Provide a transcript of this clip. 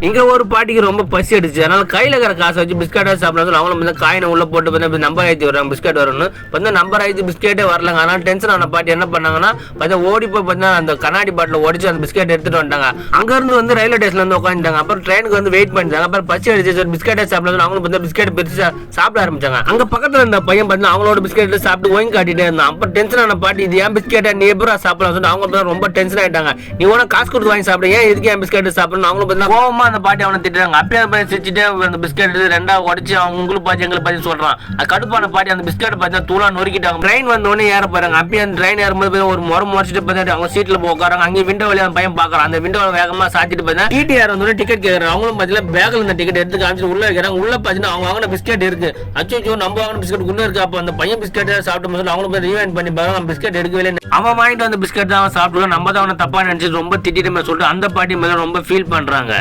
இங்க ஒரு பாட்டிக்கு ரொம்ப பசி அடிச்சு, அதனால கையில இருக்கிற காசை வச்சு பிஸ்கெட்டா சாப்பிடணும். அவங்களும் வந்து காயினை உள்ள போட்டு பார்த்தா நம்பர் ஆயிடுச்சு வராங்க பிஸ்கெட் வரணும்னு பார்த்தா நம்பர் ஆயிடுச்சு பிஸ்கெட்டே வரலங்க. அதனால டென்ஷன் ஆன பாட்டி என்ன பண்ணாங்கன்னா பார்த்தா ஓடி போய் பார்த்தா அந்த கண்ணாடி பாட்டில் உடச்சு அந்த பிஸ்கெட் எடுத்துட்டு வந்துட்டாங்க. அங்க இருந்து வந்து ரயில்வே ஸ்டேஷன்ல வந்து உட்காந்துட்டாங்க. அப்புறம் ட்ரெயினுக்கு வந்து வெயிட் பண்ணிட்டாங்க. அப்புறம் பசி அடிச்சு பிஸ்கெட்டே சாப்பிடணும். அவங்களும் பார்த்தா பிஸ்கெட் பிரிச்சு சாப்பிட ஆரம்பிச்சாங்க. அங்க பக்கத்துல இருந்த பையன் பார்த்தா அவங்களோட பிஸ்கெட் சாப்பிட்டு ஓய்ந்து காட்டிட்டே இருந்தான். அப்ப டென்ஷன் ஆன பாட்டி இது ஏன் பிஸ்கெட்டை நீ எப்பரா சாப்பிடலாம் சொல்லிட்டு அவங்க ரொம்ப டென்ஷன் ஆயிட்டாங்க. நீ உன காசு கொடுத்து வாங்கி சாப்பிட ஏன் இதுக்கு ஏன் பிஸ்கெட் சாப்பிடணும் அவங்களும் பார்த்தா கோவமா அந்த பாட்டி அவனை திட்டுறாங்க. அப்பயே அந்த பையன் சிரிச்சுட்டே அந்த பிஸ்கெட் ரெண்டா உடச்சு அவங்க உங்களுக்கு பாத்தி எங்களுக்கு பாத்தி சொல்றான். கடுப்பான பாட்டி அந்த பிஸ்கெட் பார்த்தா தூளா நொறுக்கிட்டாங்க. ட்ரெயின் வந்தோடனே ஏற போறாங்க. அப்பயே அந்த ட்ரெயின் ஏறும்போது ஒரு முறைச்சிட்டு பார்த்து அவங்க சீட்ல போய் உட்காராங்க. அங்கே விண்டோ வழியா அந்த பையன் பாக்குறான். அந்த விண்டோ வேகமா சாத்திட்டு பார்த்தா டிடிஆர் வந்து டிக்கெட் கேட்கறாங்க. அவங்களும் பார்த்தீங்கன்னா பேக்ல இந்த டிக்கெட் எடுத்து காமிச்சு உள்ள வைக்கிறாங்க. உள்ள பார்த்தீங்கன்னா அவங்க வாங்கின பிஸ்கெட் இருக்கு. அச்சோ நம்ம வாங்கின பிஸ்கெட் உள்ள இருக்கு. அப்ப அந்த பையன் பிஸ்கெட் சாப்பிட்டு அவங்களும் போய் ரீவைண்ட் பண்ணி பாருங்க பிஸ்கெட் எடுக்கவே. அவன் வாங்கிட்டு வந்து பிஸ்கெட் தான் அவன் சாப்பிட்டு நம்ம தான் அவனை தப்பா நினைச்சு ரொம்ப திட்டிட்டு சொல்லிட்டு அந்த பாட்டி மேல ரொம்ப ஃபீல் பண்றாங்க.